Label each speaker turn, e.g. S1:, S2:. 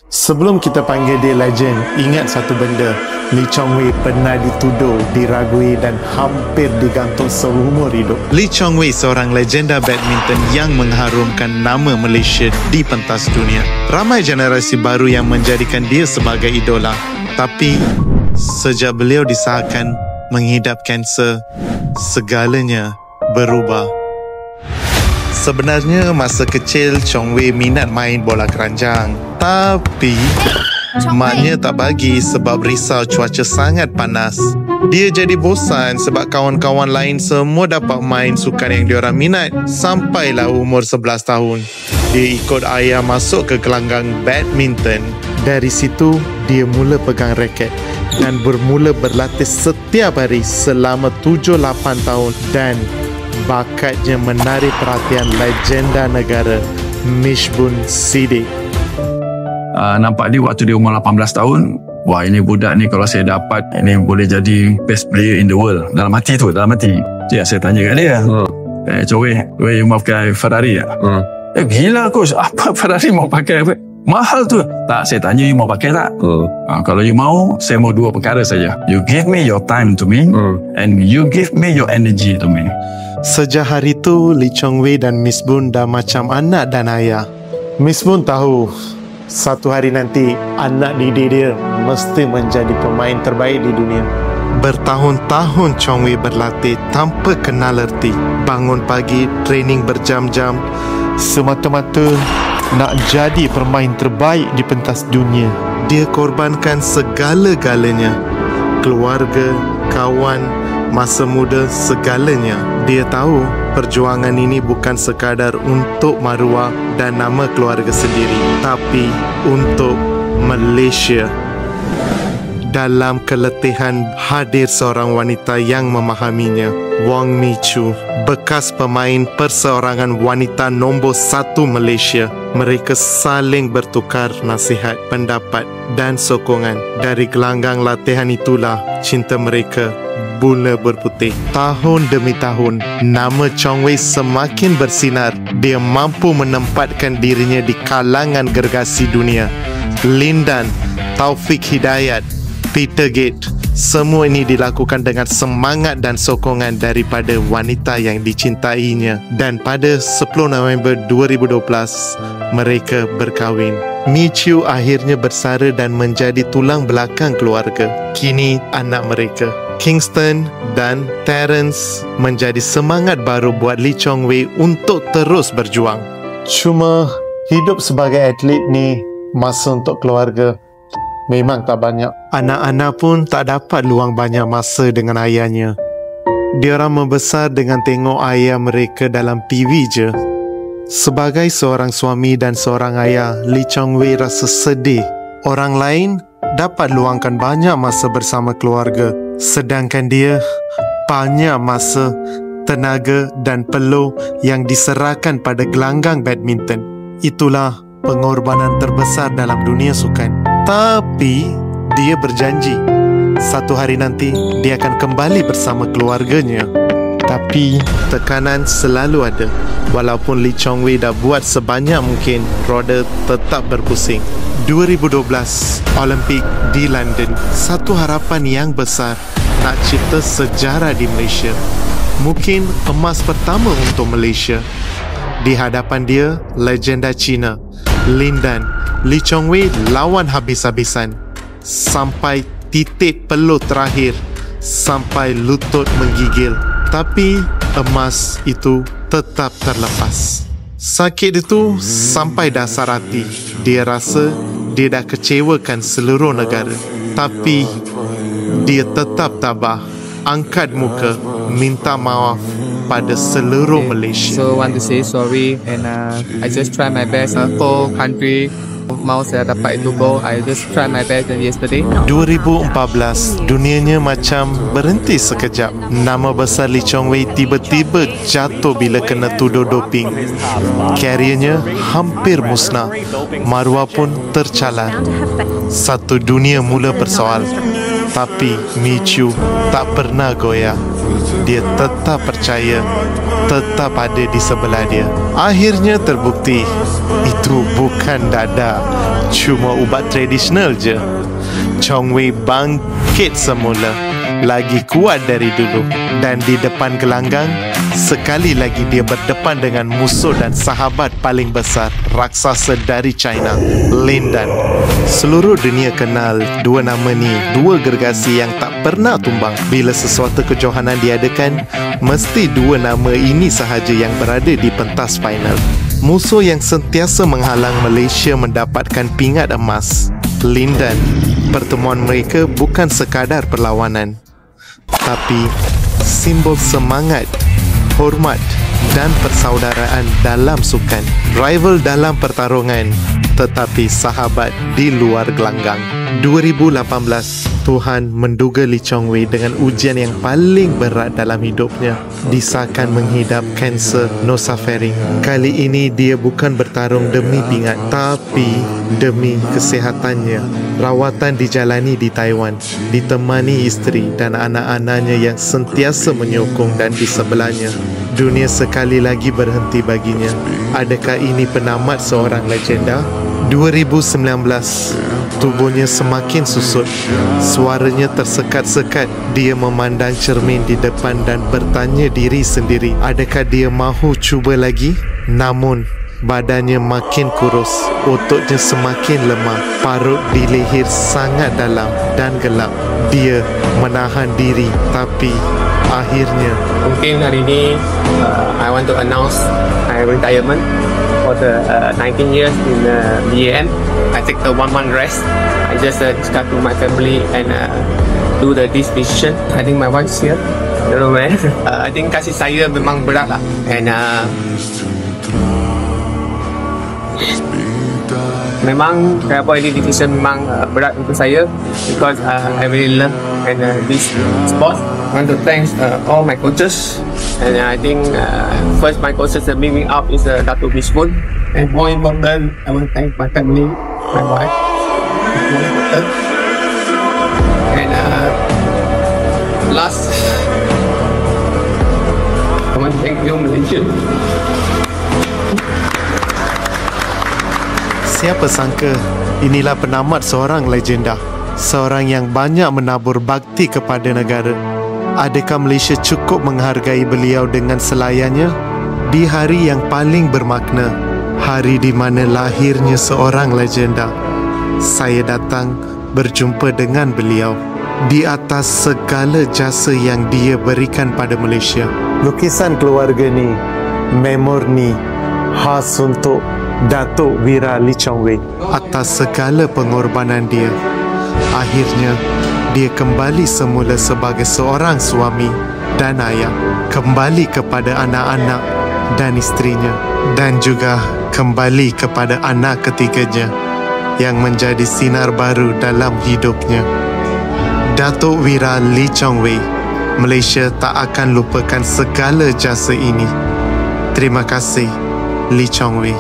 S1: Sebelum kita panggil dia legend, ingat satu benda. Lee Chong Wei pernah dituduh, diragui dan hampir digantung seumur hidup. Lee Chong Wei seorang legenda badminton yang mengharumkan nama Malaysia di pentas dunia. Ramai generasi baru yang menjadikan dia sebagai idola. Tapi sejak beliau disahkan mengidap kanser, segalanya berubah. Sebenarnya masa kecil Chong Wei minat main bola keranjang. Tapi maknya tak bagi sebab risau cuaca sangat panas. Dia jadi bosan sebab kawan-kawan lain semua dapat main sukan yang diorang minat. Sampailah umur 11 tahun. Dia ikut ayah masuk ke gelanggang badminton. Dari situ dia mula pegang raket dan bermula berlatih setiap hari selama 7-8 tahun. Dan bakatnya menarik perhatian legenda negara Mishbun Siddiq.
S2: Nampak dia waktu dia umur 18 tahun, wah ini budak ni kalau saya dapat, ini boleh jadi best player in the world. Dalam hati. Jadi saya tanya kat dia, Chong Wei, you mau pakai Ferrari tak? Gila coach, apa Ferrari mau pakai? Mahal tu. Tak, saya tanya you mau pakai tak? Kalau you mau, saya mau dua perkara saja. You give me your time to me, and you give me your energy to me.
S1: Sejak hari tu, Lee Chong Wei dan Miss Bun dah macam anak dan ayah. Miss Bun tahu satu hari nanti anak didik dia mesti menjadi pemain terbaik di dunia. Bertahun-tahun Chong Wei berlatih tanpa kenal erti. Bangun pagi, training berjam-jam, semata-mata nak jadi pemain terbaik di pentas dunia. Dia korbankan segala-galanya. Keluarga, kawan, masa muda, segalanya. Dia tahu perjuangan ini bukan sekadar untuk maruah dan nama keluarga sendiri, tapi untuk Malaysia. Dalam keletihan hadir seorang wanita yang memahaminya, Wong Mi Chu, bekas pemain perseorangan wanita nombor 1 Malaysia. Mereka saling bertukar nasihat, pendapat dan sokongan. Dari gelanggang latihan itulah cinta mereka mula berputih. Tahun demi tahun, nama Chong Wei semakin bersinar. Dia mampu menempatkan dirinya di kalangan gergasi dunia. Lin Dan, Taufik Hidayat, Peter Gate, semua ini dilakukan dengan semangat dan sokongan daripada wanita yang dicintainya. Dan pada 10 November 2012, mereka berkahwin. Mi Chu akhirnya bersara dan menjadi tulang belakang keluarga. Kini anak mereka, Kingston dan Terence, menjadi semangat baru buat Lee Chong Wei untuk terus berjuang. Cuma hidup sebagai atlet ni, masa untuk keluarga memang tak banyak. Anak-anak pun tak dapat luang banyak masa dengan ayahnya. Diorang membesar dengan tengok ayah mereka dalam TV je. Sebagai seorang suami dan seorang ayah, Lee Chong Wei rasa sedih. Orang lain dapat luangkan banyak masa bersama keluarga, sedangkan dia banyak masa, tenaga dan peluh yang diserahkan pada gelanggang badminton. Itulah pengorbanan terbesar dalam dunia sukan. Tapi dia berjanji satu hari nanti dia akan kembali bersama keluarganya. Tapi tekanan selalu ada. Walaupun Lee Chong Wei dah buat sebanyak mungkin, roda tetap berpusing. 2012 Olimpik di London, satu harapan yang besar nak cipta sejarah di Malaysia. Mungkin emas pertama untuk Malaysia. Di hadapan dia, legenda Cina Lin Dan. Lee Chong Wei lawan habis-habisan sampai titik peluh terakhir, sampai lutut menggigil. Tapi emas itu tetap terlepas. Sakit itu sampai dasar hati. Dia rasa dia dah kecewakan seluruh negara. Tapi dia tetap tabah, angkat muka, minta maaf pada seluruh Malaysia.
S3: So want to say sorry and I just try my best. Whole country mau saya dapat itu goal. I just try my best than yesterday.
S1: 2014, dunianya macam berhenti sekejap. Nama besar Lee Chong Wei tiba-tiba jatuh bila kena tuduh doping. Kariernya hampir musnah. Maruah pun tercalar. Satu dunia mula bersoal. Tapi Mi Chu tak pernah goyah. dia tetap percaya, tetap ada di sebelah dia. Akhirnya terbukti itu bukan dadah, cuma ubat tradisional je. Chong Wei bangkit semula, lagi kuat dari dulu, dan di depan gelanggang sekali lagi dia berdepan dengan musuh dan sahabat paling besar, raksasa dari China, Lin Dan. Seluruh dunia kenal dua nama ni, dua gergasi yang tak pernah tumbang. Bila sesuatu kejohanan diadakan, mesti dua nama ini sahaja yang berada di pentas final. Musuh yang sentiasa menghalang Malaysia mendapatkan pingat emas, Lin Dan. Pertemuan mereka bukan sekadar perlawanan, tapi simbol semangat, hormat dan persaudaraan dalam sukan. Rival dalam pertarungan, tetapi sahabat di luar gelanggang. 2018, Tuhan menduga Lee Chong Wei dengan ujian yang paling berat dalam hidupnya. Disahkan menghidap kanser nosofaring. Kali ini dia bukan bertarung demi pingat, tapi demi kesihatannya. Rawatan dijalani di Taiwan, ditemani isteri dan anak-anaknya yang sentiasa menyokong dan di sebelahnya. Dunia sekali lagi berhenti baginya. Adakah ini penamat seorang legenda? 2019, tubuhnya semakin susut. Suaranya tersekat-sekat. Dia memandang cermin di depan dan bertanya diri sendiri, adakah dia mahu cuba lagi? Namun badannya makin kurus, ototnya semakin lemah, parut di leher sangat dalam dan gelap. Dia menahan diri, tapi akhirnya
S3: Mungkin hari ini I want to announce my retirement for the 19 years in BAM. I take the 1 month rest. I just discuss with my family and do this decision. I think my wife's here. I don't know where. I think kasih saya memang berat lah. And memang saya buat ini decision memang berat untuk saya because I really love and this sport. I want to thank all my coaches, and I think first my coaches that bring me up is Dato' Misbun, and more important I want to thank my family, my wife, more important. And last I want to thank you Malaysia.
S1: siapa sangka inilah penamat seorang legenda, seorang yang banyak menabur bakti kepada negara. Adakah Malaysia cukup menghargai beliau dengan selayanya? Di hari yang paling bermakna, hari di mana lahirnya seorang legenda, saya datang berjumpa dengan beliau. Di atas segala jasa yang dia berikan pada Malaysia, lukisan keluarga ni, memor ni khas untuk Datuk Wira Lee Chong Wei. Atas segala pengorbanan dia, akhirnya dia kembali semula sebagai seorang suami dan ayah, kembali kepada anak-anak dan isterinya, dan juga kembali kepada anak ketiganya yang menjadi sinar baru dalam hidupnya. Datuk Wira Lee Chong Wei, Malaysia tak akan lupakan segala jasa ini. Terima kasih, Lee Chong Wei.